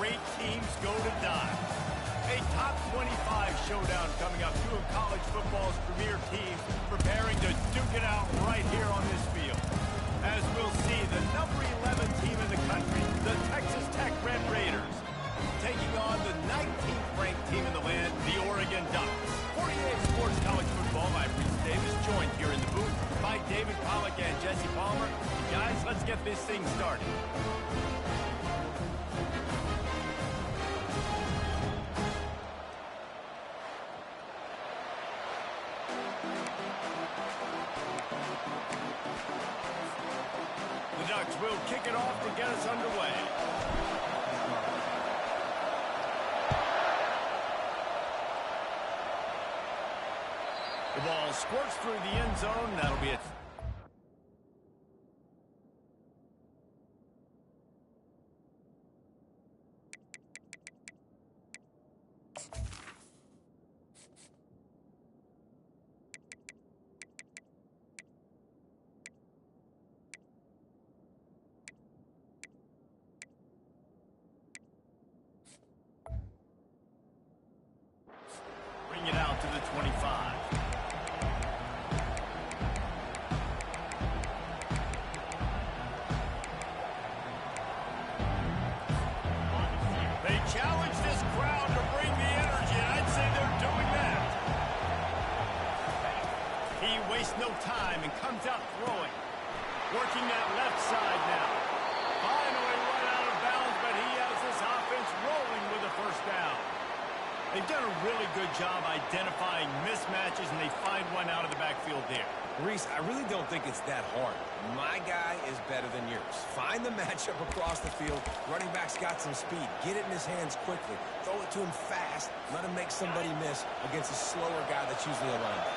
great teams go to die. A top 25 showdown coming up. Two of college football's premier teams preparing to duke it out right here on this field. As we'll see, the number 11 team in the country, the Texas Tech Red Raiders, taking on the 19th ranked team in the land, the Oregon Ducks. 48 Sports College Football, I'm Reese Davis, joined here in the booth by David Pollack and Jesse Palmer. Guys, let's get this thing started. The Ducks will kick it off to get us underway. The ball squirts through the end zone. That'll be it. Bring it out to the 25. They challenge this crowd to bring the energy, and I'd say they're doing that. He wastes no time and comes out throwing. Working that left side now. Finally run out of bounds, but he has this offense rolling with a first down. They've done a really good job identifying mismatches, and they find one out of the backfield there. Reese, I really don't think it's that hard. My guy is better than yours. Find the matchup across the field. Running back's got some speed. Get it in his hands quickly. Throw it to him fast. Let him make somebody miss against a slower guy that's usually a linebacker.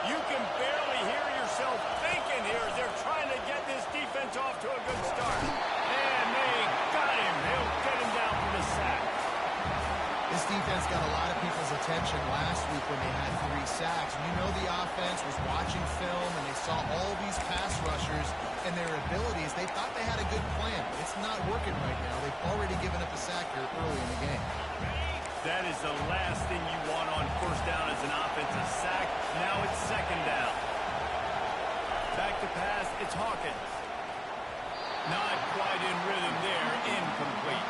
You can barely hear yourself thinking here as they're trying to get this defense off to a good start. And they got him. They'll get him down for the sack. This defense got a lot of people's attention last week when they had 3 sacks. And you know the offense was watching film, and they saw all these pass rushers and their abilities. They thought they had a good plan. It's not working right now. They've already given up a sack here early in the game. That is the last thing you want on first down as an offensive sack. Now it's second down. Back to pass, it's Hawkins. Not quite in rhythm there, incomplete.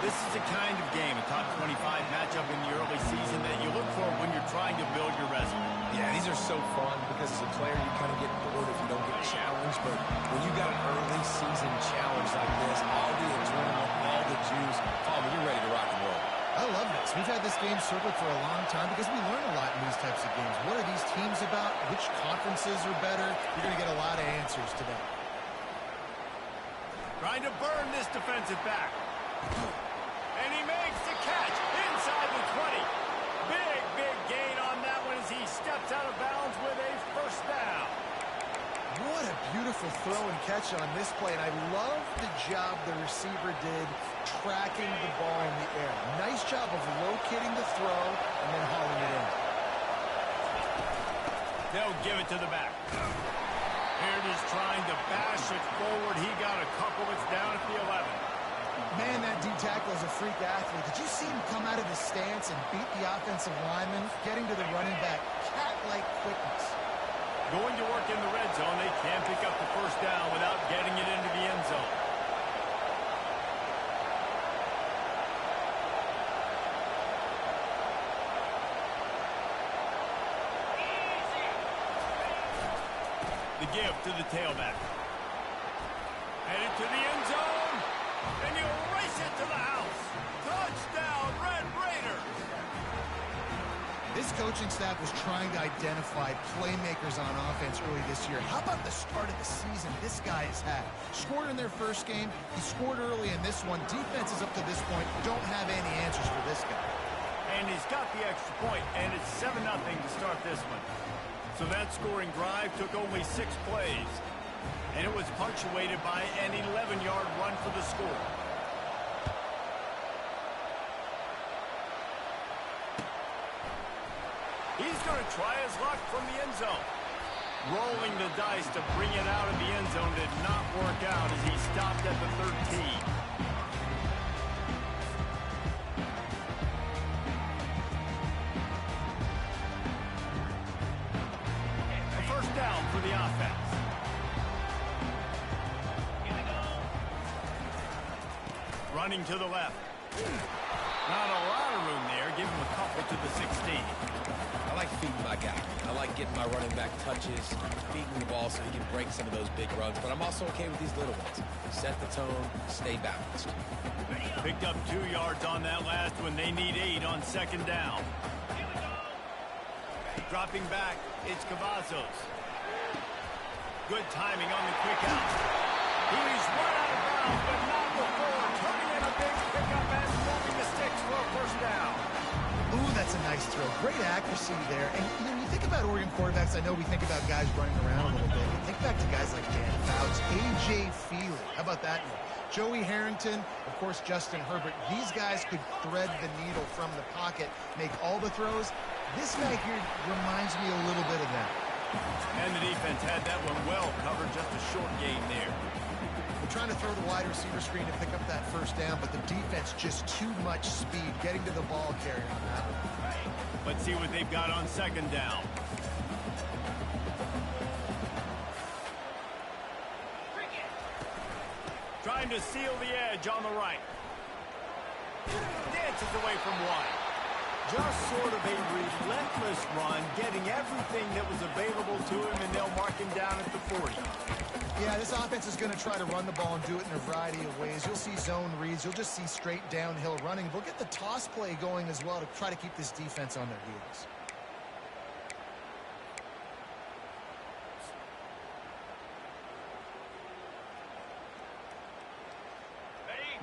This is the kind of game, a top 25 matchup in the early season, that you look for when you're trying to build your resume. Yeah, these are so fun because as a player you kind of get bored if you don't get challenged, but when you got an early season challenge like this, all the adrenaline, all the juice, Palmer, you're ready to rock and roll. I love this. We've had this game circled for a long time because we learn a lot in these types of games. What are these teams about? Which conferences are better? You're going to get a lot of answers today. Trying to burn this defensive back. And he makes the catch inside the 20. Big gain on that one as he steps out of bounds with a first down. What a beautiful throw and catch on this play. And I love the job the receiver did tracking the ball in the air. Nice job of locating the throw and then hauling it in. They'll give it to the back. Here it is trying to bash it forward. He got a couple. It's down at the 11. Man, that D-tackle is a freak athlete. Did you see him come out of his stance and beat the offensive lineman, getting to the running back? Cat-like quickness. Going to work in the red zone. They can't pick up the first down without getting it into the end zone. The give to the tailback. Headed to the end zone. And you race it to the house. Touchdown, Red Raiders. This coaching staff was trying to identify playmakers on offense early this year. How about the start of the season this guy has had? Scored in their first game. He scored early in this one. Defenses up to this point don't have any answers for this guy. And he's got the extra point, and it's 7-0 to start this one. So that scoring drive took only 6 plays. And it was punctuated by an 11-yard run for the score. He's going to try his luck from the end zone. Rolling the dice to bring it out of the end zone did not work out as he stopped at the 13. running to the left. Not a lot of room there. Give him a couple to the 16. I like feeding my guy. I like getting my running back touches, feeding the ball so he can break some of those big runs. But I'm also okay with these little ones. Set the tone, stay balanced. Picked up 2 yards on that last one. They need 8 on second down. Dropping back, it's Cavazos. Good timing on the quick out. He's run out of bounds, but not before. Turning in a big pickup and moving the sticks for a first down. Ooh, that's a nice throw. Great accuracy there. And when you think about Oregon quarterbacks, I know we think about guys running around a little bit. But think back to guys like Dan Fouts, A.J. Feely. How about that one? Joey Harrington, of course, Justin Herbert. These guys could thread the needle from the pocket, make all the throws. This guy here reminds me a little bit of that. And the defense had that one well covered, just a short gain there. They're trying to throw the wide receiver screen to pick up that first down, but the defense just too much speed getting to the ball carrier on that one. Let's see what they've got on second down. Trying to seal the edge on the right. Dances away from one. Just sort of a relentless run, getting everything that was available to him, and they'll mark him down at the 40. Yeah, this offense is going to try to run the ball and do it in a variety of ways. You'll see zone reads. You'll just see straight downhill running. They'll get the toss play going as well to try to keep this defense on their heels.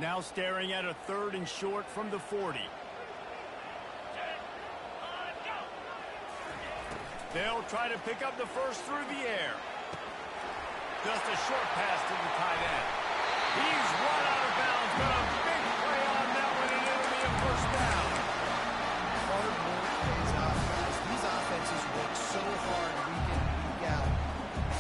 Now staring at a 3rd and short from the 40. They'll try to pick up the first through the air. Just a short pass to the tight end. He's run out of bounds, but a big play on that one, and it'll be a first down. Hard work pays off, guys. These offenses work so hard week in, week out,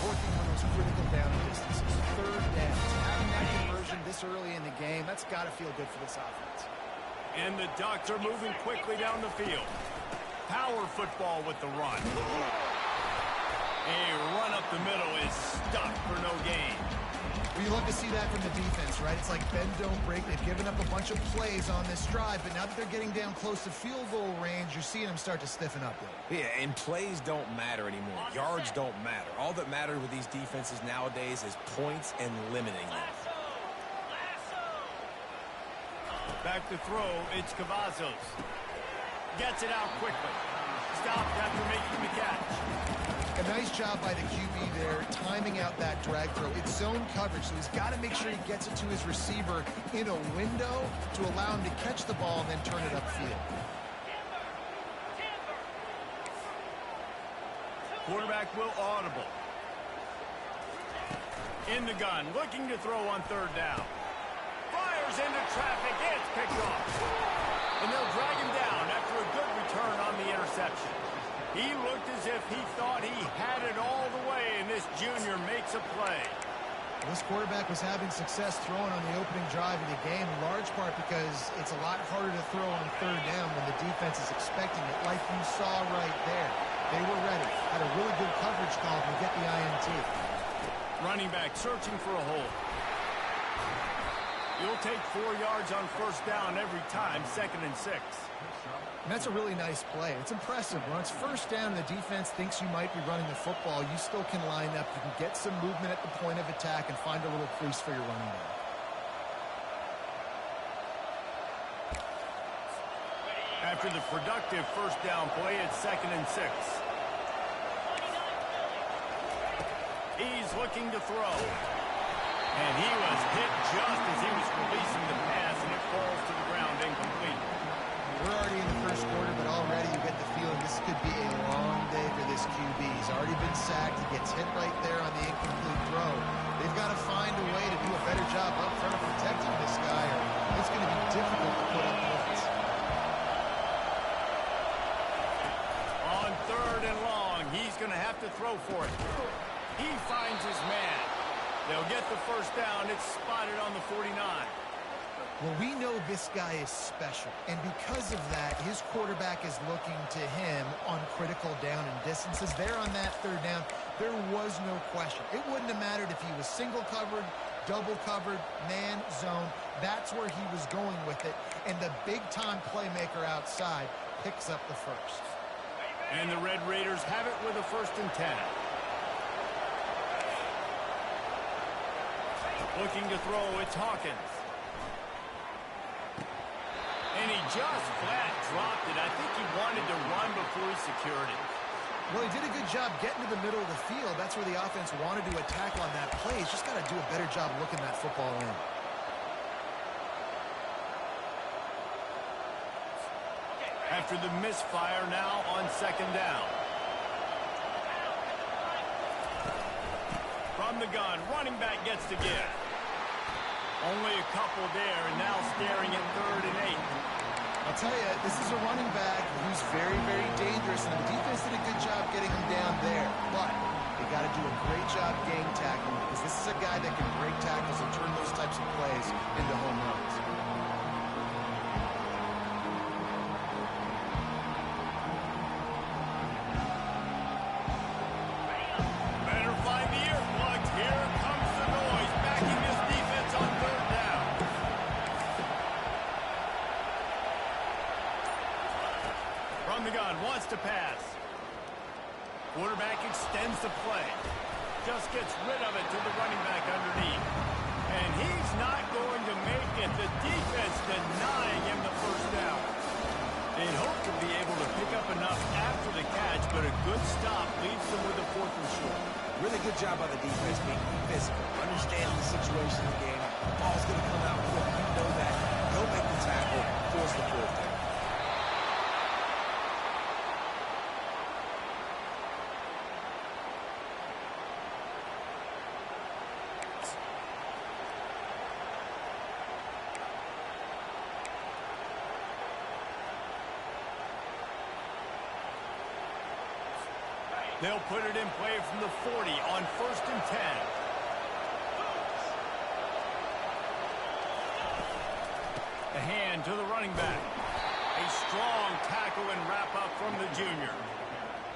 working on those critical down distances. 3rd downs. Having that conversion this early in the game, that's got to feel good for this offense. And the Ducks are moving quickly down the field. Power football with the run. A run up the middle is stuck for no gain. Well, you love to see that from the defense, right? It's like bend, don't break. They've given up a bunch of plays on this drive, but now that they're getting down close to field goal range, you're seeing them start to stiffen up there. Yeah, and plays don't matter anymore. Yards don't matter. All that matters with these defenses nowadays is points and limiting them. Back to throw, it's Cavazos. Gets it out quickly. Stopped after making the catch. A nice job by the QB there, timing out that drag throw. It's zone coverage, so he's got to make sure he gets it to his receiver in a window to allow him to catch the ball and then turn it upfield. Quarterback will audible. In the gun, looking to throw on 3rd down. Fires into traffic, it's picked off. And they'll drag him down after a good return on the interception. He looked as if he thought he had it all the way, and this junior makes a play. This quarterback was having success throwing on the opening drive of the game, in large part because it's a lot harder to throw on 3rd down when the defense is expecting it, like you saw right there. They were ready. Had a really good coverage call to get the INT. Running back searching for a hole. You'll take 4 yards on first down every time, 2nd and 6. And that's a really nice play. It's impressive. When it's first down and the defense thinks you might be running the football, you still can line up. You can get some movement at the point of attack and find a little crease for your running back. After the productive first down play, it's 2nd and 6. He's looking to throw. And he was hit just as he was releasing the pass, and it falls to the ground incomplete. We're already in the first quarter, but already you get the feeling this could be a long day for this QB. He's already been sacked. He gets hit right there on the incomplete throw. They've got to find a way to do a better job up front of protecting this guy, or it's going to be difficult to put up points. On 3rd and long, he's going to have to throw for it. He finds his man. They'll get the first down. It's spotted on the 49. Well, we know this guy is special, and because of that, his quarterback is looking to him on critical down and distances. There on that 3rd down, there was no question. It wouldn't have mattered if he was single covered, double covered, man zone. That's where he was going with it. And the big-time playmaker outside picks up the first. And the Red Raiders have it with a 1st and 10. Looking to throw, it's Hawkins. And he just flat dropped it. I think he wanted to run before he secured it. Well, he did a good job getting to the middle of the field. That's where the offense wanted to attack on that play. He's just got to do a better job looking that football in. After the misfire, now on 2nd down. From the gun, running back gets to give. Only a couple there, and now staring at 3rd and 8. I'll tell you, this is a running back who's very, very dangerous, and the defense did a good job getting him down there. But they got to do a great job game tackling, because this is a guy that can break tackles and turn those types of plays into home runs. Better find the earplugs. Here comes the noise, backing this defense on 3rd down. From the gun, wants to pass. Quarterback extends the play. Just gets rid of it to the running back underneath. And he's not going to make it. The defense denying him the 1st down. They'd hope to be able to pick up enough after the catch, but a good stop leaves them with a 4th and short. Really good job by the defense being physical, understanding the situation of the game. The ball's going to come out quick. You know that. Go make the tackle, force the 4th down. They'll put it in play from the 40 on 1st and 10. The hand to the running back. A strong tackle and wrap up from the junior.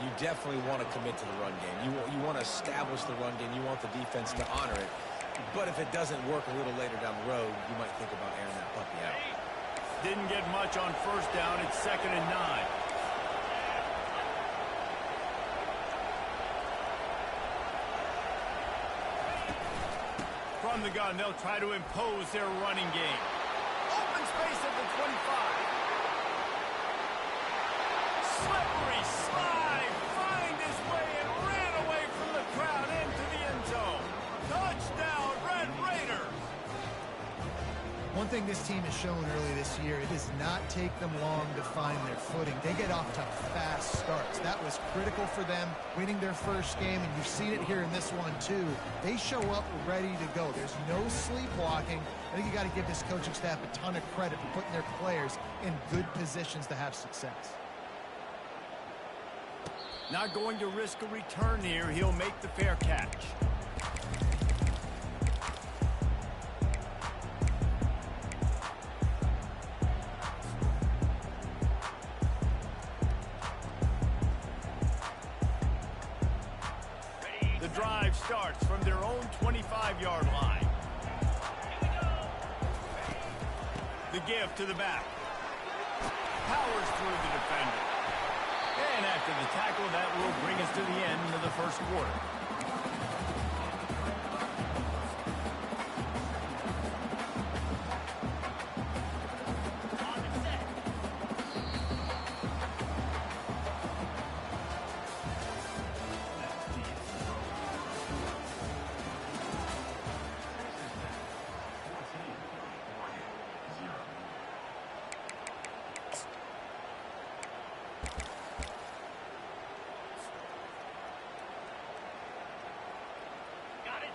You definitely want to commit to the run game. You want to establish the run game. You want the defense to honor it. But if it doesn't work a little later down the road, you might think about airing that puppy out. Didn't get much on 1st down. It's 2nd and 9. From the gun, they'll try to impose their running game. Open space at the 25. Slippery slide, find his way and ran away from the crowd into the end zone. Touchdown, Red Raiders. One thing this team has shown early this year, it does not take them long to find their footing. They get off to fast starts. That was critical for them, winning their 1st game, and you've seen it here in this one too. They show up ready to go. There's no sleepwalking. I think you got to give this coaching staff a ton of credit for putting their players in good positions to have success. Not going to risk a return here. He'll make the fair catch. The drive starts from their own 25-yard line. The give to the back. Powers through the defender. And after the tackle, that will bring us to the end of the 1st quarter.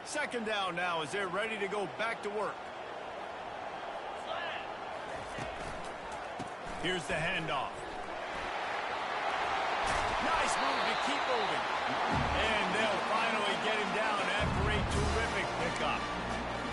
Second down now as they're ready to go back to work. Here's the handoff. Nice move to keep moving. And they'll finally get him down after a terrific pickup.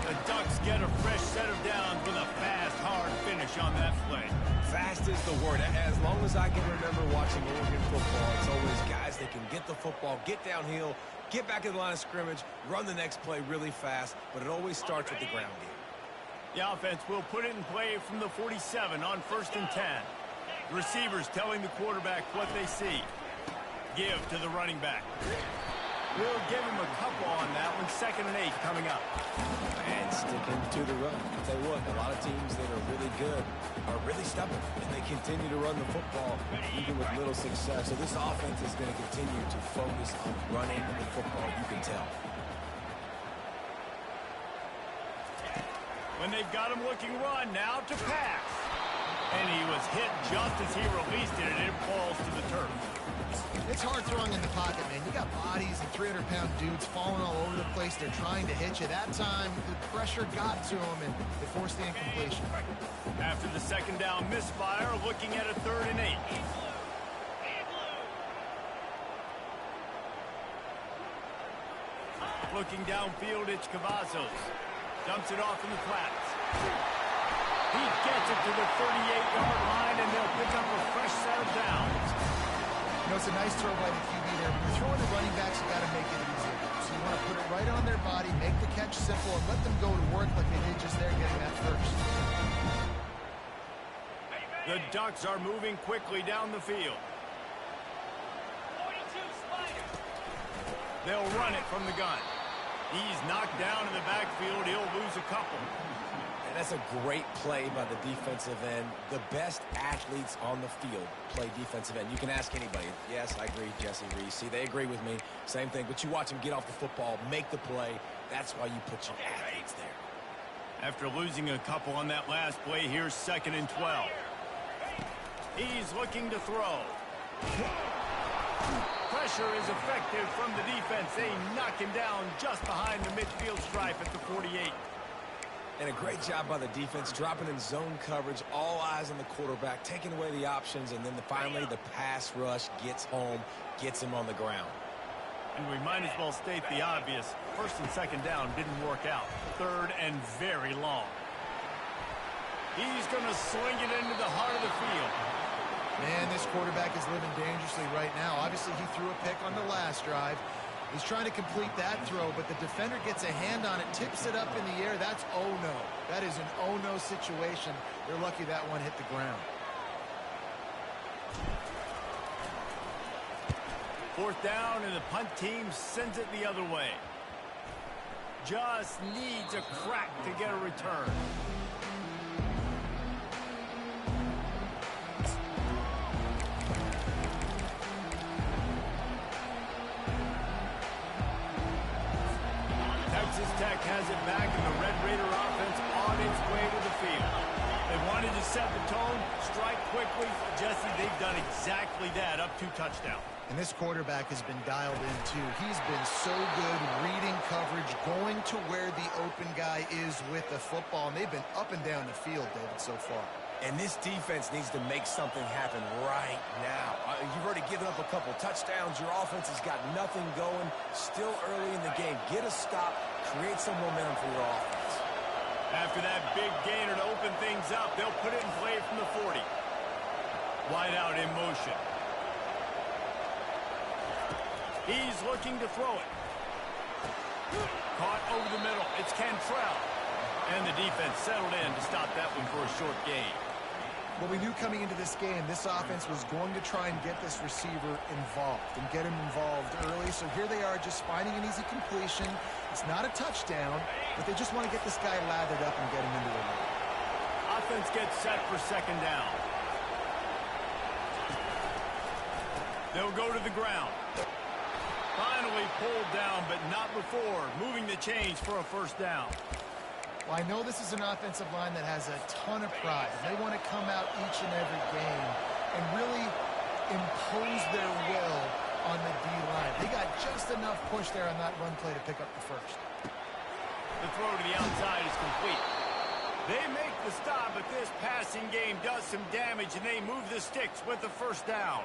The Ducks get a fresh set of downs with a fast, hard finish on that play. Fast is the word. As long as I can remember watching Oregon football, it's always guys that can get the football, get downhill, Get back in the line of scrimmage, run the next play really fast, but it always starts with the ground game. The offense will put it in play from the 47 on 1st and 10. The receivers telling the quarterback what they see. Give to the running back. We'll give him a couple on that one. 2nd and 8 coming up. And sticking to the run. I'll tell you what, a lot of teams that are really good are really stubborn, and they continue to run the football even with little success. So this offense is going to continue to focus on running the football. You can tell. When they've got him looking run, now to pass. And he was hit just as he released it, and it falls to the turf. It's hard throwing in the pocket, man. You got bodies and 300-pound dudes falling all over the place. They're trying to hit you. That time, the pressure got to him, and they forced the incompletion. After the 2nd down misfire, looking at a 3rd and 8. Looking downfield, it's Cavazos. Dumps it off in the flats. He gets it to the 38-yard line, and they'll pick up a fresh set of downs. You know, it's a nice throw by the QB there. When you're throwing the running backs, you got to make it easy. So you want to put it right on their body, make the catch simple, and let them go to work like they did just there getting that first. The Ducks are moving quickly down the field. They'll run it from the gun. He's knocked down in the backfield. He'll lose a couple. And that's a great play by the defensive end. The best athletes on the field play defensive end. You can ask anybody. Yes, I agree, Jesse Reese. See, they agree with me. Same thing. But you watch them get off the football, make the play. That's why you put your athletes there. After losing a couple on that last play, here's 2nd and 12. He's looking to throw. Pressure is effective from the defense. They knock him down just behind the midfield stripe at the 48. And a great job by the defense, dropping in zone coverage, all eyes on the quarterback, taking away the options, and then finally the pass rush gets home, gets him on the ground. And we might as well state the obvious. 1st and 2nd down didn't work out. 3rd and very long. He's going to swing it into the heart of the field. Man, this quarterback is living dangerously right now. Obviously, he threw a pick on the last drive. He's trying to complete that throw, but the defender gets a hand on it, tips it up in the air. That's oh-no. That is an oh-no situation. They're lucky that one hit the ground. 4th down, and the punt team sends it the other way. Just needs a crack to get a return. Texas Tech has it back, and the Red Raider offense on its way to the field. They wanted to set the tone, strike quickly. Jesse, they've done exactly that, up 2 touchdowns. And this quarterback has been dialed in, too. He's been so good reading coverage, going to where the open guy is with the football, and they've been up and down the field, David, so far. And this defense needs to make something happen right now. You've already given up a couple touchdowns. Your offense has got nothing going. Still early in the game. Get a stop. Create some momentum for your offense. After that big gainer to open things up, they'll put it in play from the 40. Wide out in motion. He's looking to throw it. Caught over the middle. It's Cantrell. And the defense settled in to stop that one for a short gain. Well, we knew coming into this game, this offense was going to try and get this receiver involved and get him involved early. So here they are just finding an easy completion. It's not a touchdown, but they just want to get this guy lathered up and get him into the lead. Offense gets set for 2nd down. They'll go to the ground. Finally pulled down, but not before. Moving the chains for a 1st down. Well, I know this is an offensive line that has a ton of pride. They want to come out each and every game and really impose their will on the D-line. They got just enough push there on that run play to pick up the first. The throw to the outside is complete. They make the stop, but this passing game does some damage, and they move the sticks with the 1st down.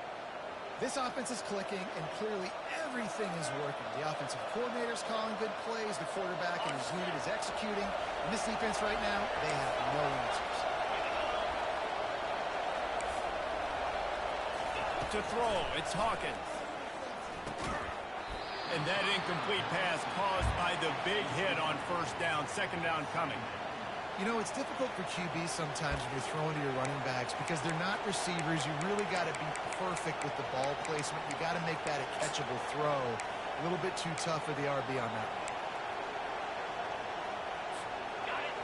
This offense is clicking, and clearly everything is working. The offensive coordinator's calling good plays. The quarterback and his unit is executing. And this defense right now, they have no answers. To throw, it's Hawkins. And that incomplete pass caused by the big hit on first down, second down coming. You know, it's difficult for QBs sometimes when you're throwing to your running backs because they're not receivers. You really got to be perfect with the ball placement. You got to make that a catchable throw. A little bit too tough for the RB on that.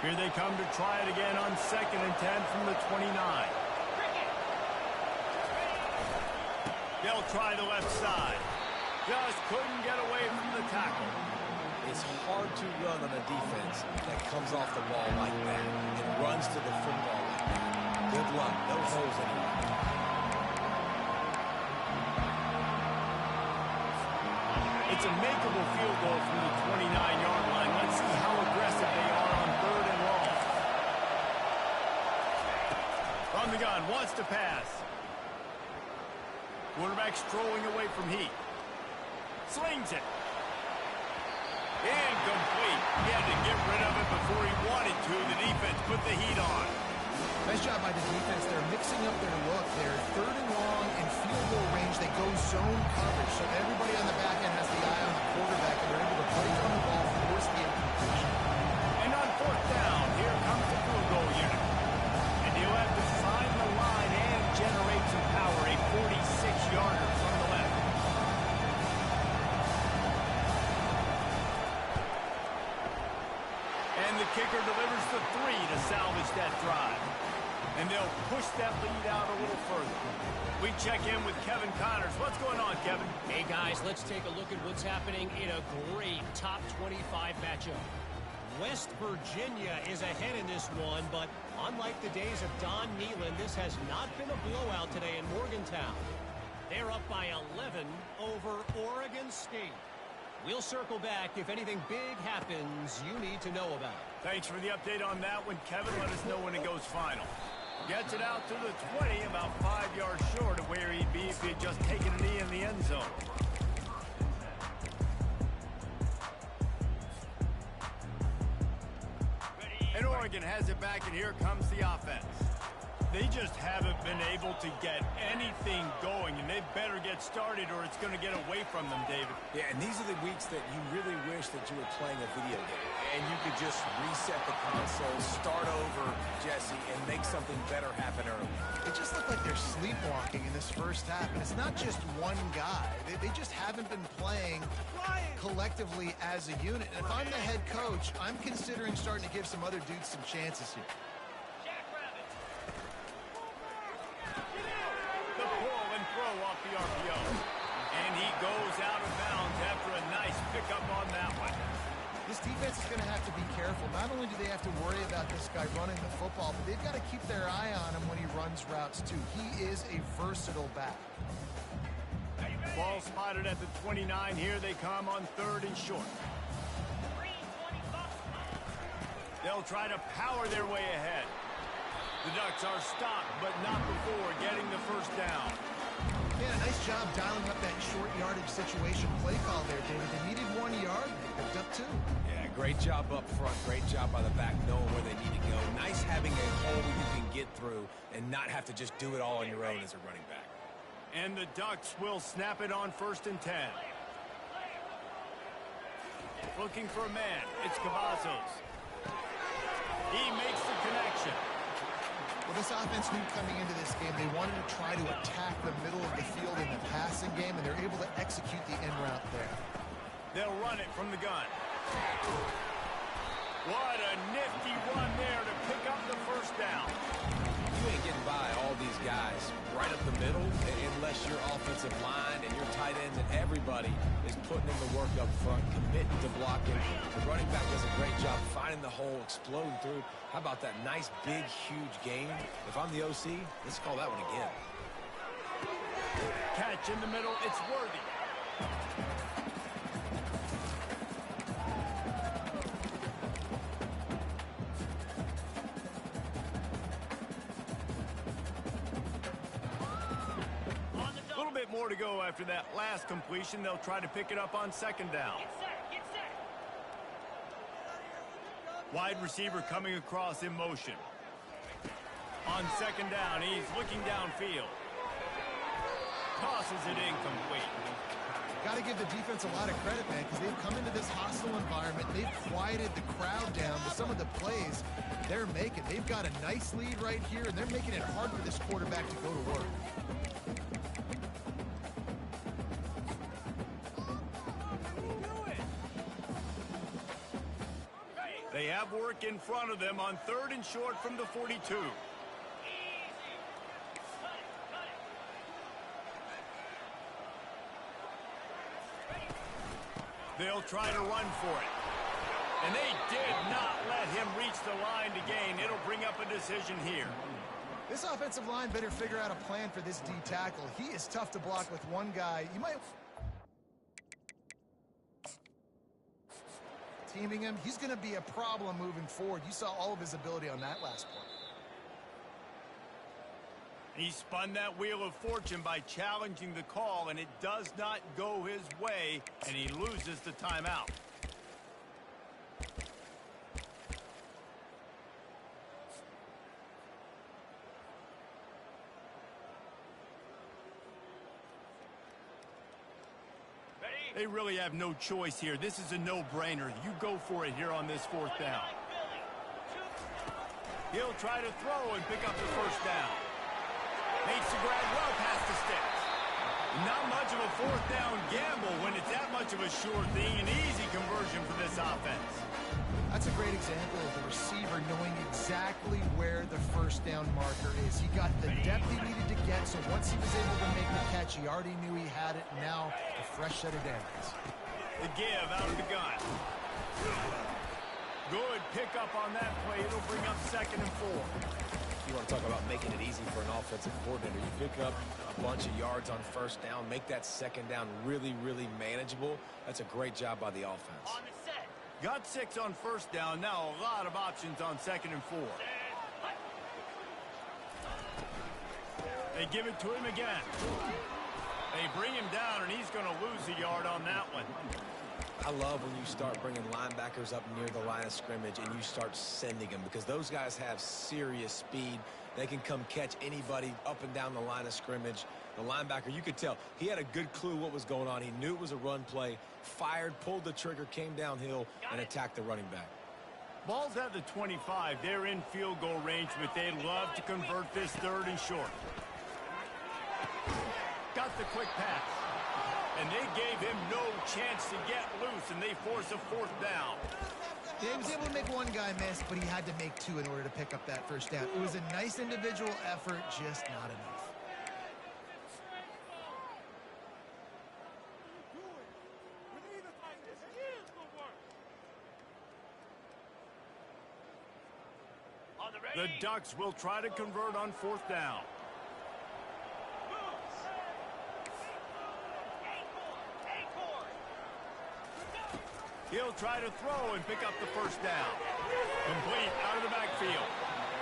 Here they come to try it again on 2nd and 10 from the 29. They'll try the left side. Just couldn't get away from the tackle. It's hard to run on a defense that comes off the ball like that and runs to the football like that. Good luck. No holes anywhere. It's a makeable field goal from the 29-yard line. Let's see how aggressive they are on 3rd and long. From the gun, wants to pass. Quarterback strolling away from Heat. Slings it. Incomplete. He had to get rid of it before he wanted to. The defense put the heat on. Nice job by the defense. They're mixing up their look. They're 3rd and long in field goal range. They go zone coverage. So everybody on the back end has the eye on the quarterback, and they're able to break on the ball, force the incompletion. And on 4th down, here comes the field goal unit. And he'll have to find the line and generate some power. A 46-yarder from the left. And the kicker delivers the 3 to salvage that drive. And they'll push that lead out a little further. We check in with Kevin Connors. What's going on, Kevin? Hey, guys, let's take a look at what's happening in a great top 25 matchup. West Virginia is ahead in this one, but unlike the days of Don Nehlen, this has not been a blowout today in Morgantown. They're up by 11 over Oregon State. We'll circle back if anything big happens you need to know about. Thanks for the update on that one, Kevin. Let us know when it goes final. Gets it out to the 20, about 5 yards short of where he'd be if he had just taken a knee in the end zone. And Oregon has it back, and here comes the offense. They just haven't been able to get anything going, and they better get started or it's going to get away from them, David. Yeah, and these are the weeks that you really wish that you were playing a video game. And you could just reset the console, start over, Jesse, and make something better happen early. It just looked like they're sleepwalking in this first half, and it's not just one guy. They just haven't been playing collectively as a unit. And if I'm the head coach, I'm considering starting to give some other dudes some chances here. The pull and throw off the RPO. And he goes out of bounds after a nice pickup on that one. This defense is going to have to be careful. Not only do they have to worry about this guy running the football, but they've got to keep their eye on him when he runs routes, too. He is a versatile back. Ball spotted at the 29. Here they come on 3rd and short. They'll try to power their way ahead. The Ducks are stopped, but not before getting the first down. Yeah, nice job dialing up that short yardage situation play call there, David. They needed 1 yard. They picked up 2. Yeah, great job up front. Great job by the back, knowing where they need to go. Nice having a hole you can get through and not have to just do it all on your own as a running back. And the Ducks will snap it on 1st and 10. Looking for a man. It's Cavazos. He makes the connection. Well, this offense knew coming into this game they wanted to try to attack the middle of the field in the passing game, and they're able to execute the in route there. They'll run it from the gun. What a nifty run there to pick up the first down. You ain't getting by all these guys right up the middle unless your offensive line and your tight ends and everybody is putting in the work up front, committing to blocking. The running back does a great job finding the hole, exploding through. How about that nice, big, huge game? If I'm the OC, let's call that one again. Catch in the middle. It's Worthy. A little bit more to go after that last completion. They'll try to pick it up on 2nd down. Wide receiver coming across in motion. On 2nd down, he's looking downfield. Tosses it incomplete. Got to give the defense a lot of credit, man, because they've come into this hostile environment. They've quieted the crowd down with some of the plays they're making. They've got a nice lead right here, and they're making it hard for this quarterback to go to work. They have work in front of them on 3rd and short from the 42. They'll try to run for it. And they did not let him reach the line to gain. It'll bring up a decision here. This offensive line better figure out a plan for this D tackle. He is tough to block with one guy. You might... Teaming him, he's going to be a problem moving forward. You saw all of his ability on that last play. He spun that wheel of fortune by challenging the call, and it does not go his way, and he loses the timeout. They really have no choice here. This is a no-brainer. You go for it here on this 4th down. He'll try to throw and pick up the 1st down. Makes the grab well past the sticks. Not much of a 4th down gamble when it's that much of a sure thing. An easy conversion for this offense. That's a great example of the receiver knowing exactly where the 1st down marker is. He got the depth he needed to get, so once he was able to make the catch, he already knew he had it. Now, a fresh set of downs. The give out of the gun. Good pickup on that play. It'll bring up 2nd and 4. You want to talk about making it easy for an offensive coordinator. You pick up a bunch of yards on 1st down, make that 2nd down really, really manageable. That's a great job by the offense. On the set. Got 6 on 1st down. Now a lot of options on 2nd and 4. They give it to him again. They bring him down, and he's going to lose a yard on that one. I love when you start bringing linebackers up near the line of scrimmage and you start sending them, because those guys have serious speed. They can come catch anybody up and down the line of scrimmage. The linebacker, you could tell, he had a good clue what was going on. He knew it was a run play, fired, pulled the trigger, came downhill, and attacked the running back. Ball's at the 25. They're in field goal range, but they'd love to convert this 3rd and short. Got the quick pass. And they gave him no chance to get loose, and they force a 4th down. Yeah, he was able to make one guy miss, but he had to make 2 in order to pick up that 1st down. It was a nice individual effort, just not enough. The Ducks will try to convert on 4th down. He'll try to throw and pick up the 1st down. Complete out of the backfield.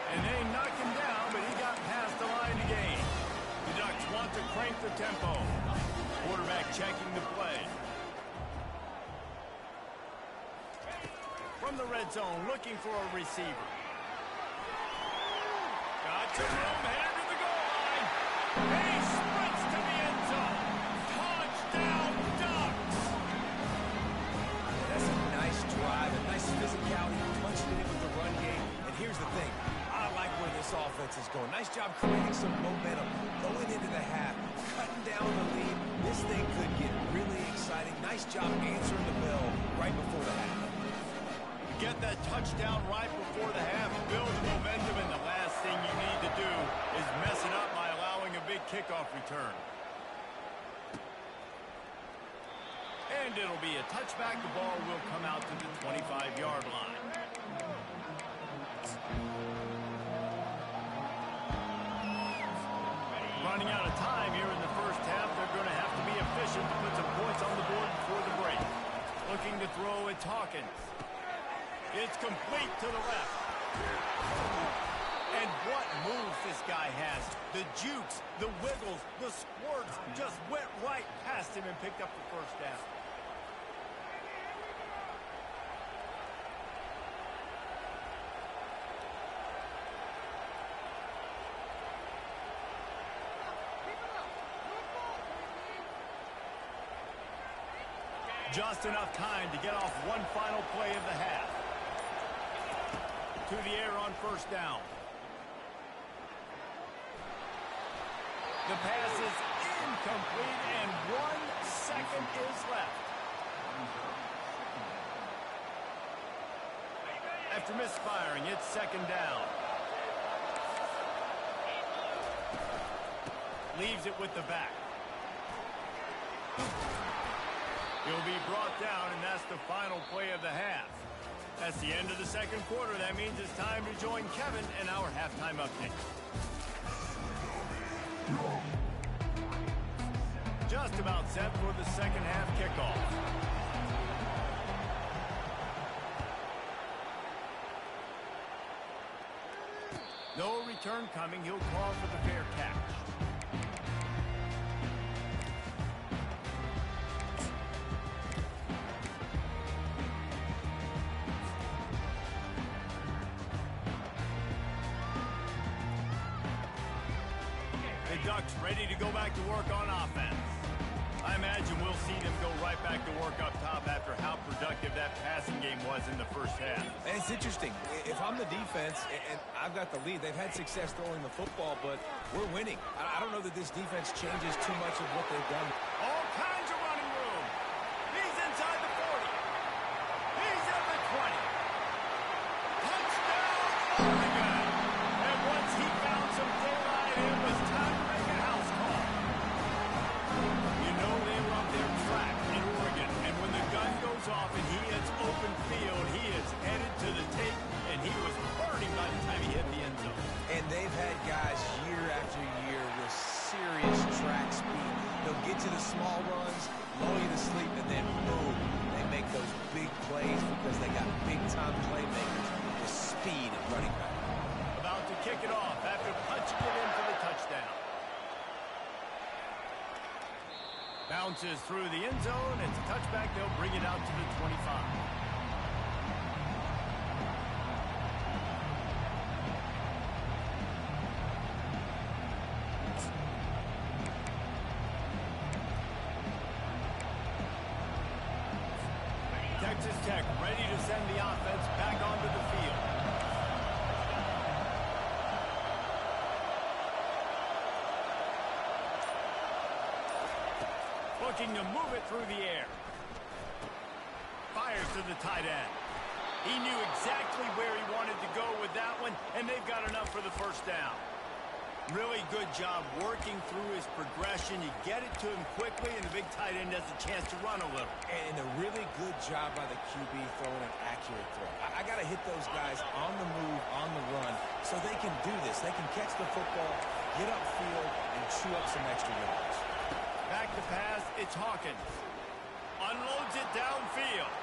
And they knocked him down, but he got past the line to gain. The Ducks want to crank the tempo. Quarterback checking the play. From the red zone, looking for a receiver. Got some room, headed to the goal line. He sprints to the end zone. Touchdown, Ducks! That's a nice drive, a nice physicality, punching it in with the run game. And here's the thing, I like where this offense is going. Nice job creating some momentum, going into the half, cutting down the lead. This thing could get really exciting. Nice job answering the bell right before the half. Get that touchdown right before the half, build momentum, and the last thing you need to do is mess it up by allowing a big kickoff return. And it'll be a touchback. The ball will come out to the 25-yard line. Running out of time here in the first half. They're going to have to be efficient to put some points on the board before the break. Looking to throw, it's Hawkins. It's complete to the left. And what moves this guy has. The jukes, the wiggles, the squirts just went right past him and picked up the 1st down. Just enough time to get off one final play of the half. To the air on first down. The pass is incomplete, and 1 second is left. After misfiring, it's second down. Leaves it with the back. He'll be brought down, and that's the final play of the half. That's the end of the second quarter. That means it's time to join Kevin in our halftime update. Just about set for the second half kickoff. No return coming. He'll call for the fair catch. The Ducks ready to go back to work on offense. I imagine we'll see them go right back to work up top after how productive that passing game was in the first half. And it's interesting. If I'm the defense and I've got the lead, they've had success throwing the football, but we're winning. I don't know that this defense changes too much of what they've done. All kinds of running room. He's inside the 40. He's at the 20. Touchdown, Oregon. And once he found some daylight, it was time to make a house call. You know they love their track in Oregon, and when the gun goes off and he hits open field, he is headed to the tape, and he was burning by the time he hit the end zone. And they've had guys year after year with serious track speed. They'll get to the small runs, lull you to sleep, and then boom, they make those big plays because they got big-time playmakers with speed at running back. About to kick it off after punching it in for the touchdown. Bounces through the end zone. It's a touchback. They'll bring it out to the 25. Texas Tech ready to send the offense back onto the field. Looking to move it through the air. Fires to the tight end. He knew exactly where he wanted to go with that one, and they've got enough for the first down. Really good job working through his progression. You get it to him quickly, and the big tight end has a chance to run a little. And a really good job by the QB throwing an accurate throw. I got to hit those guys on the move, on the run, so they can do this. They can catch the football, get upfield, and chew up some extra yards. Back to pass, it's Hawkins. Unloads it downfield.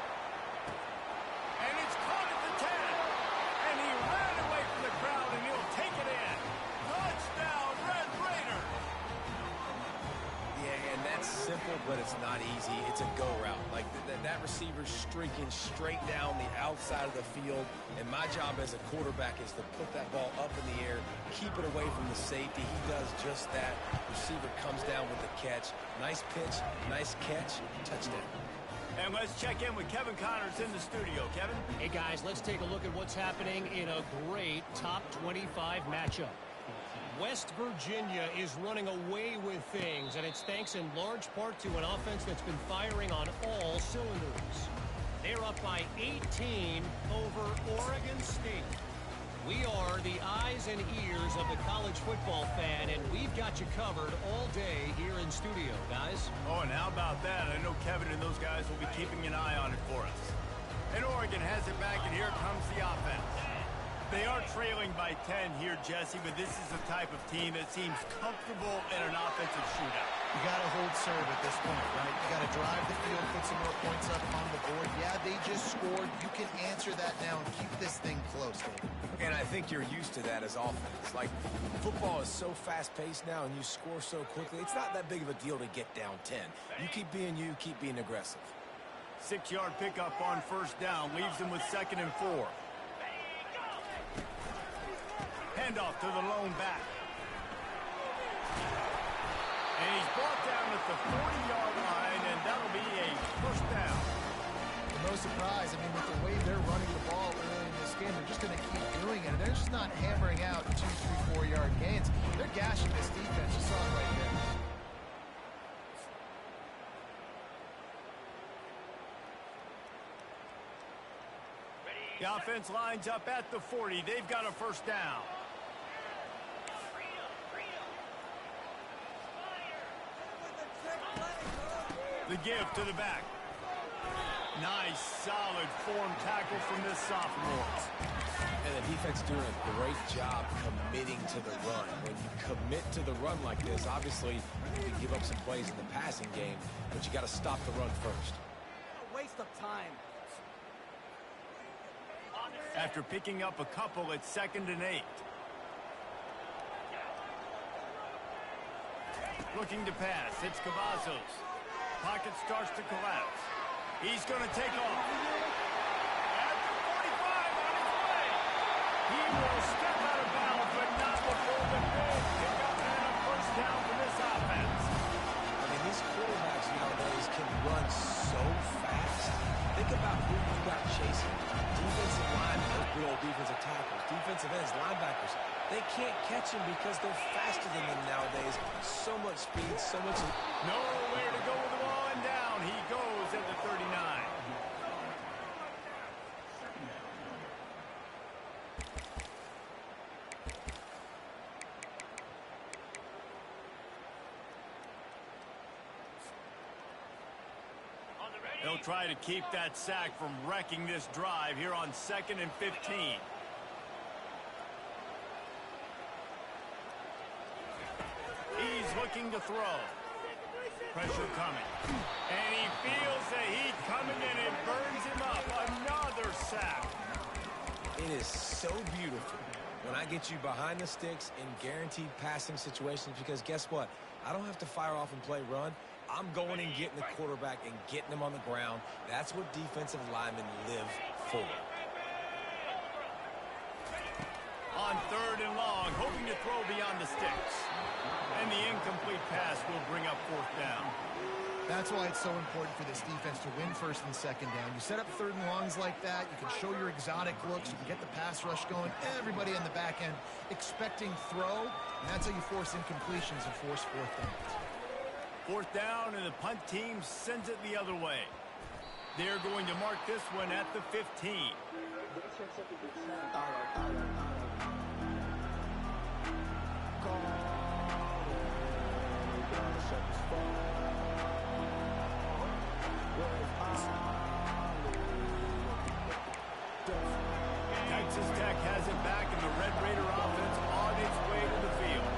And it's caught at the 10. And he ran away from the crowd, and he'll take it in. Touchdown, Red Raiders! Yeah, and that's simple, but it's not easy. It's a go route. Like that receiver's streaking straight down the outside of the field, and my job as a quarterback is to put that ball up in the air, keep it away from the safety. He does just that. Receiver comes down with the catch. Nice pitch, nice catch, touchdown. And let's check in with Kevin Connors in the studio. Kevin? Hey, guys, let's take a look at what's happening in a great top 25 matchup. West Virginia is running away with things, and it's thanks in large part to an offense that's been firing on all cylinders. They're up by 18 over Oregon State. We are the eyes and ears of the college football fan, and we've got you covered all day here in studio, guys. Oh, and how about that? I know Kevin and those guys will be keeping an eye on it for us. And Oregon has it back, and here comes the offense. They are trailing by 10 here, Jesse, but this is the type of team that seems comfortable in an offensive shootout. You got to hold serve at this point, right? You got to drive the field, put some more points up on the board. Yeah, they just scored. You can answer that now and keep this thing close, David. And I think you're used to that as offense. Like, football is so fast-paced now, and you score so quickly, it's not that big of a deal to get down 10. You keep being you, keep being aggressive. 6-yard pickup on first down leaves them with 2nd and 4. Handoff to the lone back. And he's brought down at the 40-yard line, and that'll be a first down. No surprise. I mean, with the way they're running the ball early in this game, they're just going to keep doing it. They're just not hammering out 2, 3, 4-yard gains. They're gashing this defense. You saw it right there. The offense lines up at the 40. They've got a first down. The give to the back. Nice, solid form tackle from this sophomore. And the defense doing a great job committing to the run. When you commit to the run like this, obviously you can give up some plays in the passing game, but you got to stop the run first. A waste of time. After picking up a couple, it's 2nd and 8. Looking to pass. It's Cavazos. Pocket starts to collapse. He's going to take off. At the 45 on his way. He will step out of bounds, but not before the big pickup and a first down for this offense. I mean, these quarterbacks nowadays can run so fast. Think about who you got chasing. Defensive line, those good old defensive tackles. Defensive ends, linebackers. They can't catch him because they're faster than them nowadays. So much speed, so much... Nowhere to go with the ball, and down he goes at the 39. They'll try to keep that sack from wrecking this drive here on 2nd and 15. He's looking to throw. Pressure coming. And he feels the heat coming and it burns him up. Another sack. It is so beautiful when I get you behind the sticks in guaranteed passing situations, because guess what? I don't have to fire off and play run. I'm going and getting the quarterback and getting him on the ground. That's what defensive linemen live for. On 3rd and long, hoping to throw beyond the sticks. And the incomplete pass will bring up 4th down. That's why it's so important for this defense to win 1st and 2nd down. You set up 3rd and longs like that, you can show your exotic looks, you can get the pass rush going, everybody on the back end expecting throw, and that's how you force incompletions and force 4th downs. 4th down, and the punt team sends it the other way. They're going to mark this one at the 15. Texas Tech has it back, and the Red Raider offense on its way to the field.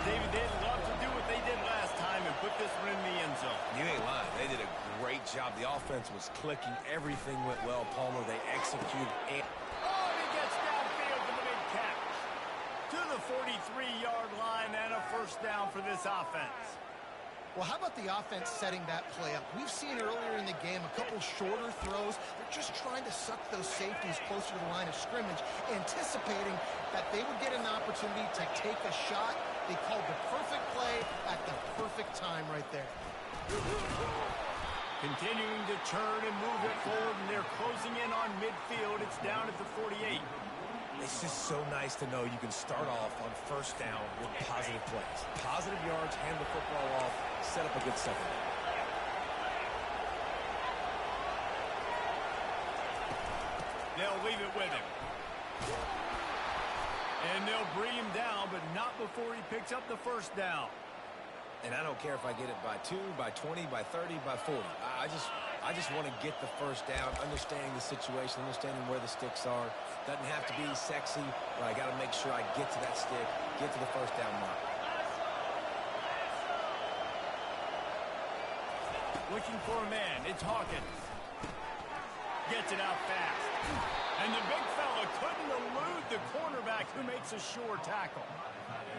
David, they'd love to do what they did last time and put this one in the end zone. You ain't lying. They did a great job. The offense was clicking. Everything went well, Palmer. They executed. And he gets downfield for the big catch. To the 43-yard line and a first down for this offense. Well, how about the offense setting that play up? We've seen earlier in the game a couple shorter throws. They're just trying to suck those safeties closer to the line of scrimmage, anticipating that they would get an opportunity to take a shot. They called the perfect play at the perfect time right there. Continuing to turn and move it forward, and they're closing in on midfield. It's down at the 48. It's just so nice to know you can start off on 1st down with positive plays. Positive yards, hand the football off, set up a good second. They'll leave it with him. And they'll bring him down, but not before he picks up the first down. And I don't care if I get it by 2, by 20, by 30, by 40. I just want to get the first down, understanding the situation, understanding where the sticks are. Doesn't have to be sexy, but I got to make sure I get to that stick, get to the first down mark. Looking for a man. It's Hawkins. Gets it out fast. And the big fella couldn't elude the cornerback who makes a sure tackle.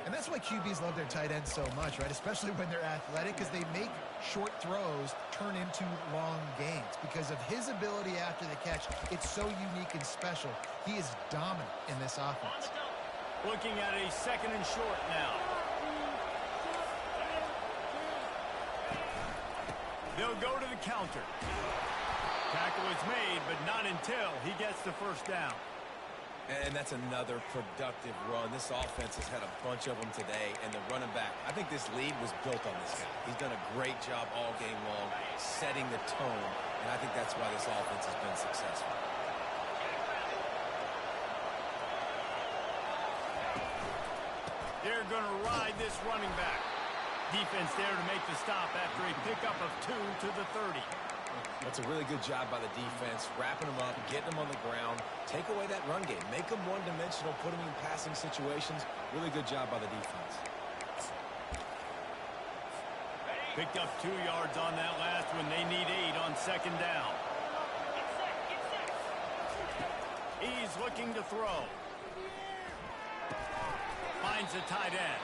And that's why QBs love their tight ends so much, right? Especially when they're athletic, because they make short throws turn into long gains. Because of his ability after the catch, it's so unique and special. He is dominant in this offense. Looking at a 2nd and short now. They'll go to the counter. Tackle is made, but not until he gets the first down. And that's another productive run. This offense has had a bunch of them today, and the running back, I think this lead was built on this guy. He's done a great job all game long setting the tone, and I think that's why this offense has been successful. They're going to ride this running back. Defense there to make the stop after a pickup of 2 to the 30. That's a really good job by the defense, wrapping them up, getting them on the ground, take away that run game, make them one-dimensional, put them in passing situations. Really good job by the defense. Picked up 2 yards on that last one. They need 8 on second down. He's looking to throw. Finds a tight end.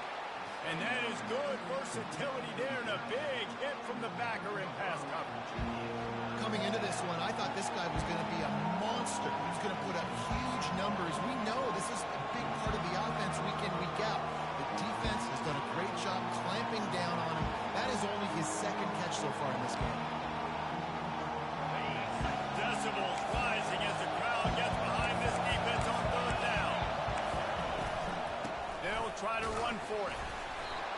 And that is good versatility there, and a big hit from the backer in pass coverage. Coming into this one, I thought this guy was going to be a monster. He was going to put up huge numbers. We know this is a big part of the offense week in, week out. The defense has done a great job clamping down on him. That is only his second catch so far in this game. Decibels rising as the crowd gets behind this defense on third down. They'll try to run for it.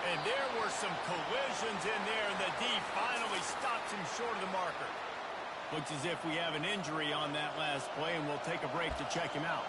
And there were some collisions in there, and the D finally stops him short of the marker. Looks as if we have an injury on that last play, and we'll take a break to check him out.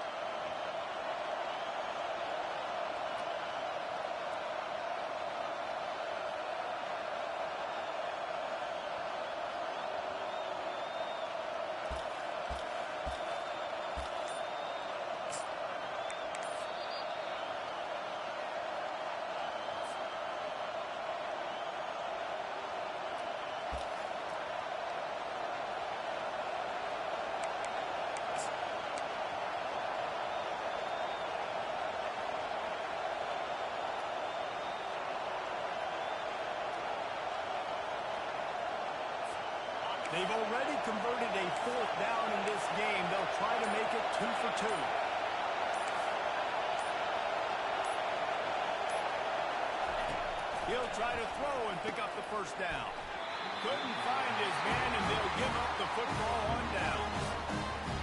They've already converted a 4th down in this game. They'll try to make it 2 for 2. He'll try to throw and pick up the first down. Couldn't find his man, and they'll give up the football on down.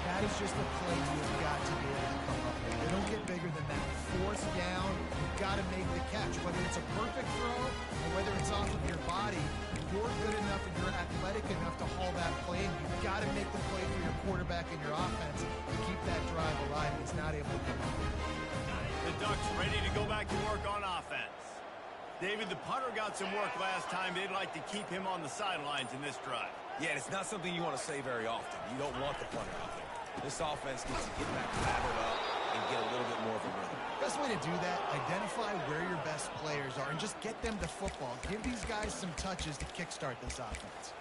That is just a play you've got to be able to come up with. They don't get bigger than that. 4th down, you've got to make the catch. Whether it's a perfect throw or whether it's off of your body, you're good enough and you're athletic enough to haul that play, and you've got to make the play for your quarterback and your offense to keep that drive alive. He's not able to come up with it. The Ducks ready to go back to work on offense. David, the punter got some work last time. They'd like to keep him on the sidelines in this drive. Yeah, it's not something you want to say very often. You don't want the punter out there. This offense needs to get back lathered up and get a little bit more of a rhythm. Best way to do that, identify where your best players are and just get them the football. Give these guys some touches to kickstart this offense.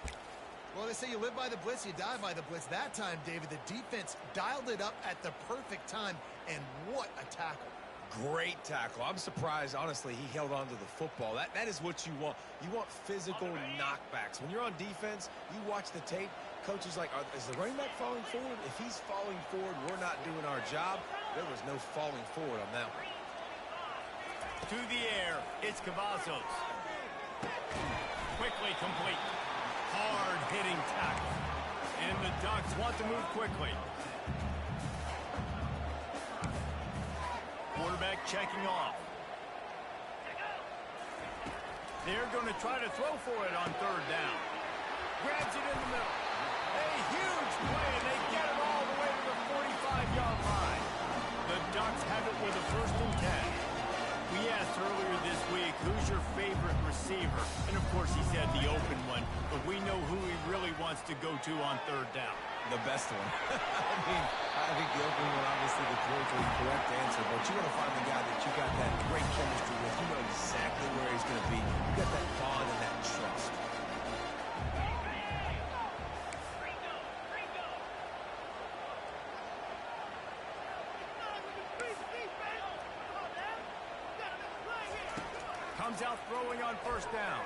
Well, they say you live by the blitz, you die by the blitz. That time, David, the defense dialed it up at the perfect time, and what a tackle. Great tackle. I'm surprised, honestly, he held on to the football. That is what you want. You want physical knockbacks. When you're on defense, you watch the tape, coach is like, is the running back falling forward? If he's falling forward, we're not doing our job. There was no falling forward on that one. To the air, it's Cavazos. Quickly complete. Hard-hitting tackle. And the Ducks want to move quickly. Quarterback checking off. They're going to try to throw for it on third down. Grabs it in the middle. A huge play, and they get it all the way to the 45-yard line. The Ducks have it with a 1st and 10. We asked earlier this week, who's your favorite receiver? And, of course, he said the open one, but we know who he really wants to go to on third down. The best one. I think the open one, obviously, the politically correct answer, but you want to find the guy that you got that great chemistry with. You know exactly where he's going to be. You got that bond and that trust. Comes out throwing on first down.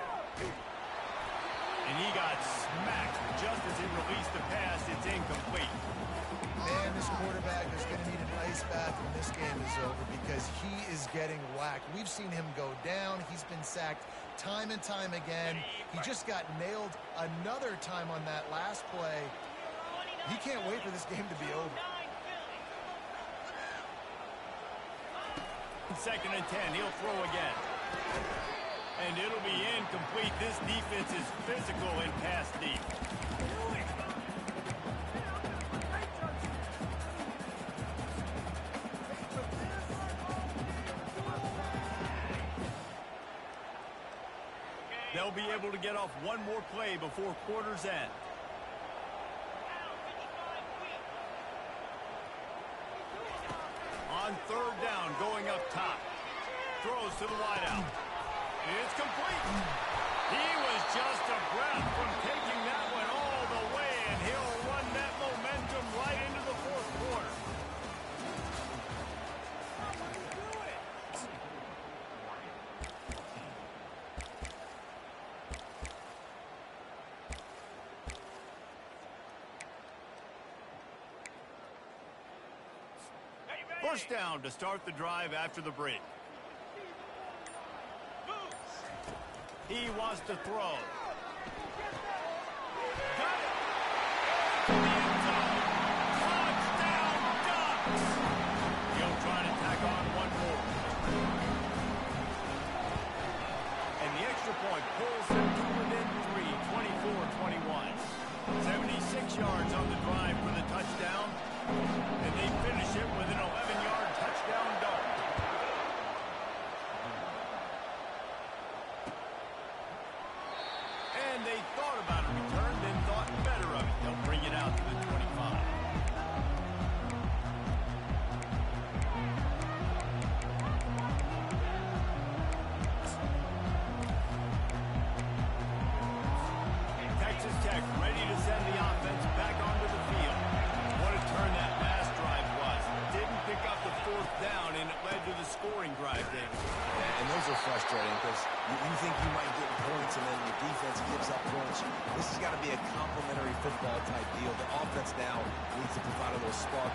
And he got smacked just as he released the pass. It's incomplete. Man, this quarterback is going to need an ice bath when this game is over because he is getting whacked. We've seen him go down. He's been sacked time and time again. He just got nailed another time on that last play. He can't wait for this game to be over. 2nd and 10. He'll throw again. And it'll be incomplete. This defense is physical and pass deep. They'll be able to get off one more play before quarter's end. On 3rd down, going up top. Throws to the wideout. It's complete. He was just a breath from taking that one all the way, and he'll run that momentum right into the 4th quarter. First down to start the drive after the break. He wants to throw. Got it. To the end zone. Touchdown, Ducks. He'll try to tack on one more. And the extra point pulls him to within 3, 24-21. 76 yards on the drive for the touchdown. And they finish it with an 11-yard touchdown dart. And they thought about a return, then thought better of it. They'll bring it out to the 25. Texas Tech ready to send the offense back onto the field. What a turn that pass drive was. Didn't pick up the 4th down, and it led to the scoring drive, David. Yeah, and those are frustrating because you think you might get points, and then your defense gives up points. This has got to be a complementary football type deal. The offense now needs to provide a little spark.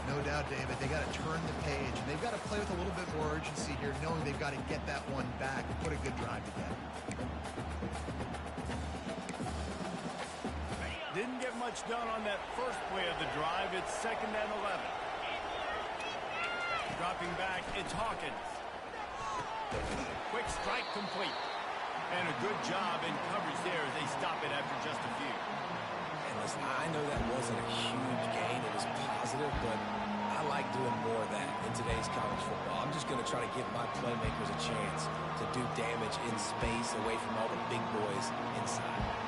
No doubt, David. They got to turn the page, and they've got to play with a little bit more urgency here, knowing they've got to get that one back and put a good drive together. Didn't get much done on that first play of the drive. It's 2nd and 11. Dropping back, it's Hawkins. Quick strike complete. And a good job in coverage there as they stop it after just a few. And listen, I know that wasn't a huge gain. It was positive, but I like doing more of that in today's college football. I'm just going to try to give my playmakers a chance to do damage in space away from all the big boys inside.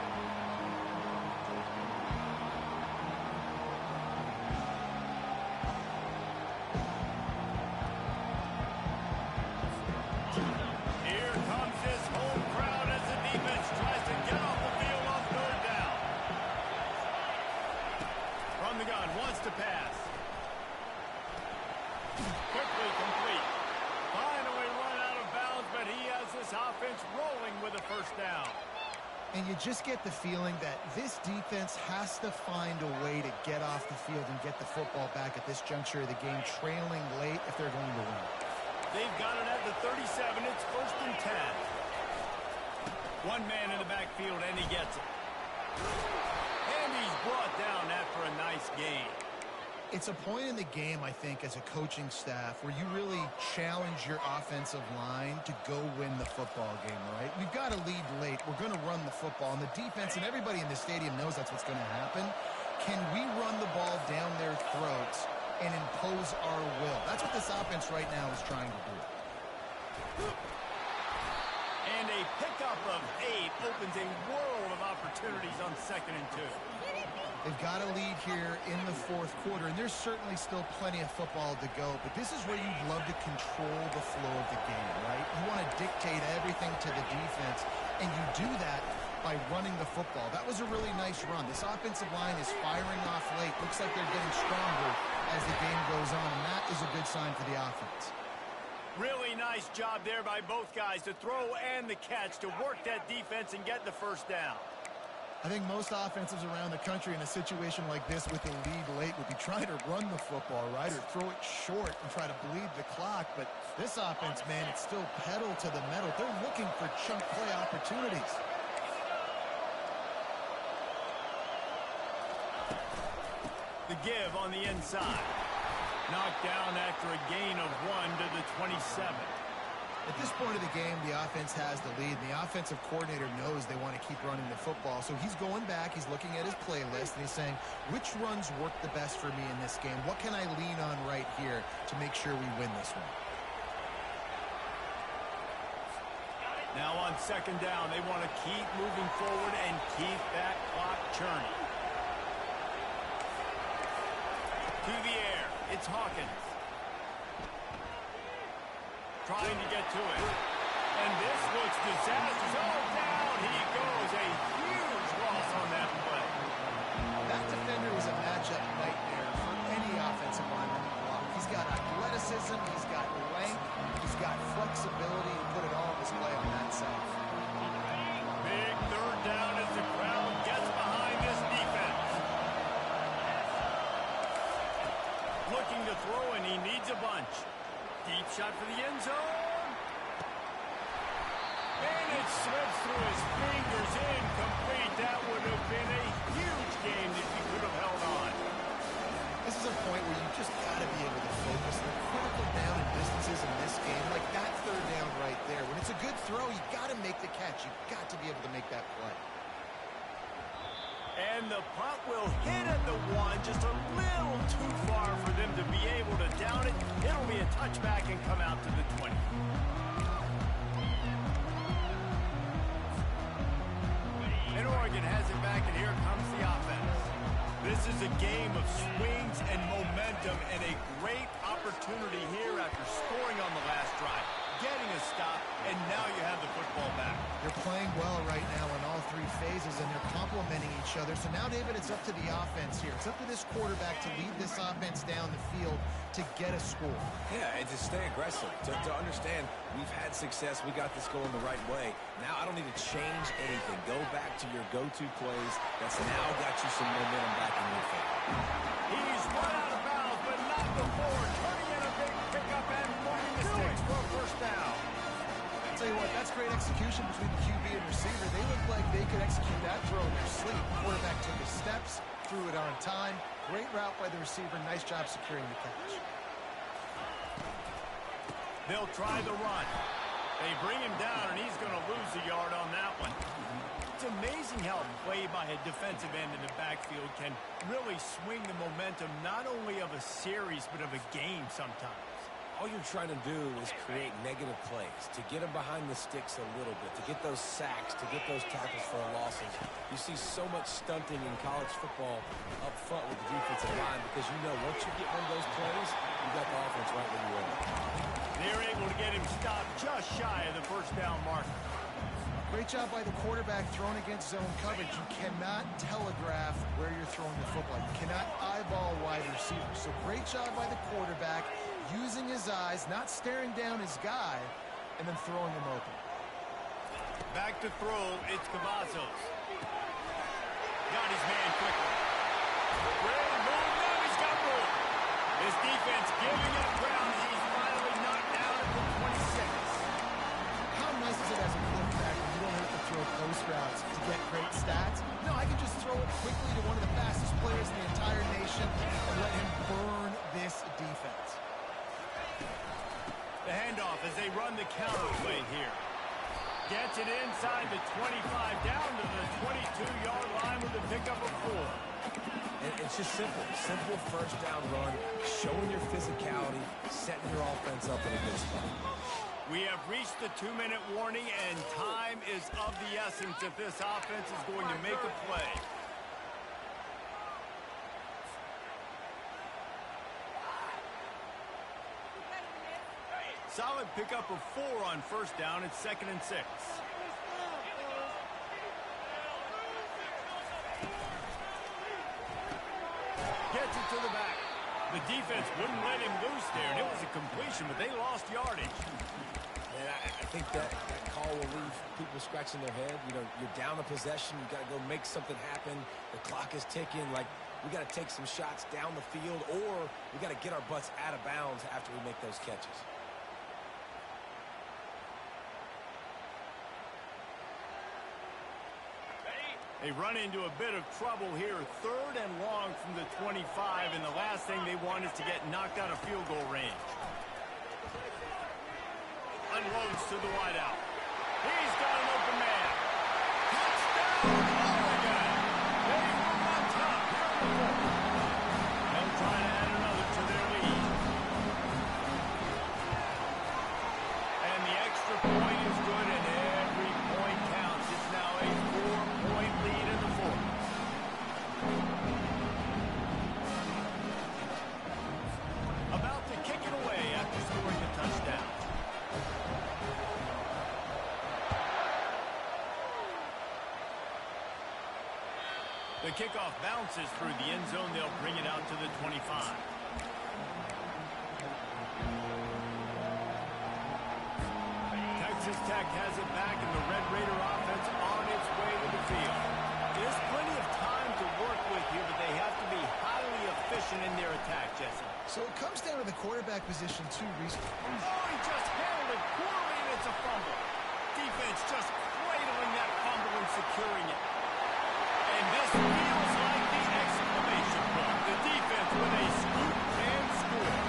And you just get the feeling that this defense has to find a way to get off the field and get the football back at this juncture of the game, trailing late if they're going to win. They've got it at the 37. It's 1st and 10. One man in the backfield, and he gets it. And he's brought down after a nice gain. It's a point in the game, I think, as a coaching staff where you really challenge your offensive line to go win the football game, right? We've got to lead late. We're going to run the football. And the defense and everybody in the stadium knows that's what's going to happen. Can we run the ball down their throats and impose our will? That's what this offense right now is trying to do. And a pickup of 8 opens a world of opportunities on 2nd and 2. They've got to lead here in the 4th quarter, and there's certainly still plenty of football to go, but this is where you'd love to control the flow of the game, right? You want to dictate everything to the defense, and you do that by running the football. That was a really nice run. This offensive line is firing off late. Looks like they're getting stronger as the game goes on, and that is a good sign for the offense. Really nice job there by both guys to throw and the catch to work that defense and get the 1st down. I think most offenses around the country in a situation like this with a lead late would be trying to run the football, right, or throw it short and try to bleed the clock. But this offense, man, it's still pedal to the metal. They're looking for chunk play opportunities. The give on the inside. Knocked down after a gain of 1 to the 27. At this point of the game, the offense has the lead. The offensive coordinator knows they want to keep running the football. So he's going back, he's looking at his playlist, and he's saying, which runs work the best for me in this game? What can I lean on right here to make sure we win this one? Now on 2nd down, they want to keep moving forward and keep that clock churning. To the air, it's Hawkins. Trying to get to it. And this looks disastrous. Oh, down he goes. A huge loss on that play. That defender is a matchup nightmare for any offensive lineman to block. He's got athleticism, he's got length, he's got flexibility to put it all on display on that side. Big 3rd down as the crowd gets behind this defense. Looking to throw, and he needs a bunch. Deep shot for the end zone. And it slips through his fingers. Incomplete. That would have been a huge game if he could have held on. This is a point where you just got to be able to focus. The critical down and distances in this game, like that 3rd down right there. When it's a good throw, you got to make the catch. You've got to be able to make that play. And the punt will hit at the 1, just a little too far for them to be able to down it. It'll be a touchback and come out to the 20. And Oregon has it back, and here comes the offense. This is a game of swings and momentum, and a great opportunity here after scoring on the last drive, getting a stop, and now you have the football back. They're playing well right now in all 3 phases, and they're complementing each other. So now, David, it's up to the offense here. It's up to this quarterback to lead this offense down the field to get a score. Yeah, and to stay aggressive, to understand we've had success, we got this going the right way. Now I don't need to change anything. Go back to your go-to plays. That's now got you some momentum back in your favor. He's run out of bounds, but not before. Turning in a big pickup and moving the sticks for a 1st down. I'll tell you what, that's great execution between the QB and receiver. They look like they could execute that throw in their sleep. Quarterback took his steps, threw it on time. Great route by the receiver. Nice job securing the catch. They'll try the run. They bring him down, and he's going to lose a yard on that one. It's amazing how play by a defensive end in the backfield can really swing the momentum not only of a series but of a game sometimes. All you're trying to do is create negative plays, to get them behind the sticks a little bit, to get those sacks, to get those tackles for losses. You see so much stunting in college football up front with the defensive line because you know once you get one of those plays, you got the offense right where you want it. They're able to get him stopped just shy of the 1st down marker. Great job by the quarterback thrown against zone coverage. You cannot telegraph where you're throwing the football. You cannot eyeball wide receivers. So great job by the quarterback using his eyes, not staring down his guy, and then throwing him open. Back to throw, it's Cavazos. Got his man quickly. Great move, now he's got room. His defense giving up ground. He's finally knocked down at the counter play here. Gets it inside the 25, down to the 22-yard line with a pickup of 4. And it's just simple. Simple first down run, showing your physicality, setting your offense up in a good spot. We have reached the 2-minute warning, and time is of the essence if this offense is going to make a play. Solid pickup of 4 on first down. It's 2nd and 6. Gets it to the back. The defense wouldn't let him loose there, and it was a completion, but they lost yardage. And I think that call will leave people scratching their head. You know, you're down a possession. You got to go make something happen. The clock is ticking. Like, we got to take some shots down the field, or we got to get our butts out of bounds after we make those catches. They run into a bit of trouble here. 3rd and long from the 25, and the last thing they want is to get knocked out of field goal range. Unloads to the wideout. He's got an open man. Touchdown, Oregon! They move on top here in the 4th. They'll try to add another to their lead. And the extra point is good, and every point counts. It's now a 4-point lead in the 4th. About to kick it away after scoring the touchdown. The kickoff bounces through the end zone. They'll bring it out to the 25. Texas Tech has it back, and the Red Raider offense on its way to the field. There's plenty of time to work with here, but they have to be highly efficient in their attack, Jesse. So it comes down to the quarterback position, too, Reese. Oh, he just handled it poorly, and it's a fumble. Defense just cradling that fumble and securing it. And this feels like the exclamation point. The defense with a scoop and score.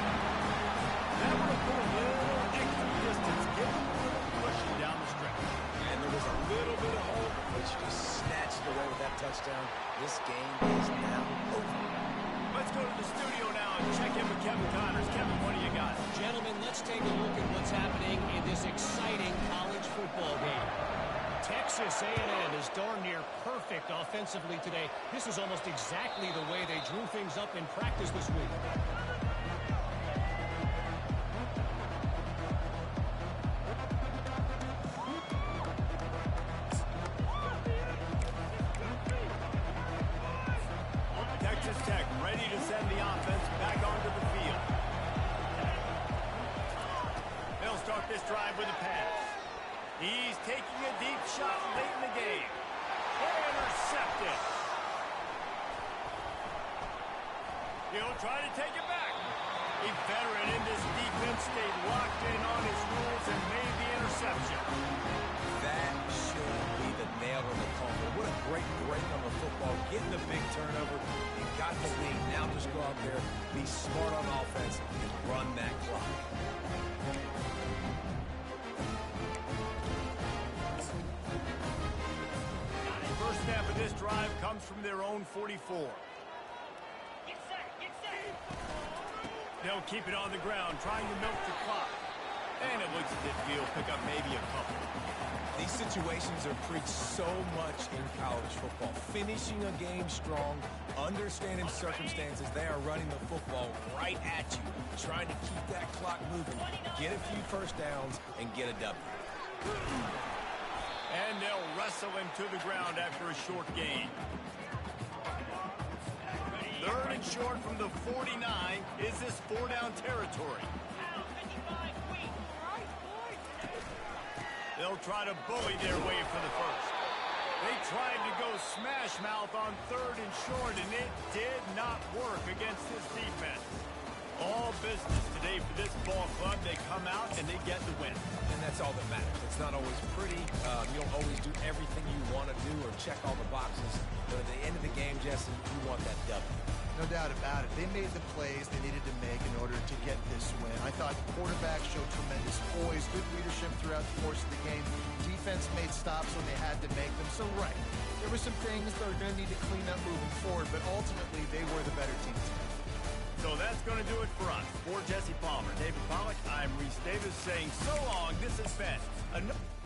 That would have put a little extra distance, give them a little pushing down the stretch. And there was a little bit of hope, but you just snatched it away with that touchdown. This game is now over. Let's go to the studio now and check in with Kevin Connors. Kevin, what do you got? Gentlemen, let's take a look at what's happening in this exciting college football game. Texas A&M is darn near perfect offensively today. This is almost exactly the way they drew things up in practice this week. Texas Tech ready to send the offense back onto the field. They'll start this drive with a pass. He's taking a deep shot late in the game. Intercepted. He'll try to take it back. A veteran in this defense stayed locked in on his rules and made the interception. That should be the nail in the coffin. What a great break on the football. Getting the big turnover. You got the lead. Now just go out there, be smart on offense, and run that clock. First snap of this drive comes from their own 44. They'll keep it on the ground, trying to milk the clock. And it looks as if he'll pick up maybe a couple. These situations are preached so much in college football. Finishing a game strong, understanding circumstances. They are running the football right at you, trying to keep that clock moving, get a few first downs, and get a W. And they'll wrestle him to the ground after a short gain. 3rd and short from the 49. Is this 4-down territory? They'll try to bully their way for the first. They tried to go smash mouth on 3rd and short, and it did not work against this defense. All business today for this ball club. They come out and they get the win. And that's all that matters. It's not always pretty. You don't always do everything you want to do or check all the boxes. But at the end of the game, Jesse, you want that W. No doubt about it. They made the plays they needed to make in order to get this win. I thought the quarterback showed tremendous poise, good leadership throughout the course of the game. Defense made stops when they had to make them. So, right, there were some things they're going to need to clean up moving forward, but ultimately they were the better team tonight. So that's going to do it for us. For Jesse Palmer, David Pollack, I'm Reese Davis saying so long. This has been another...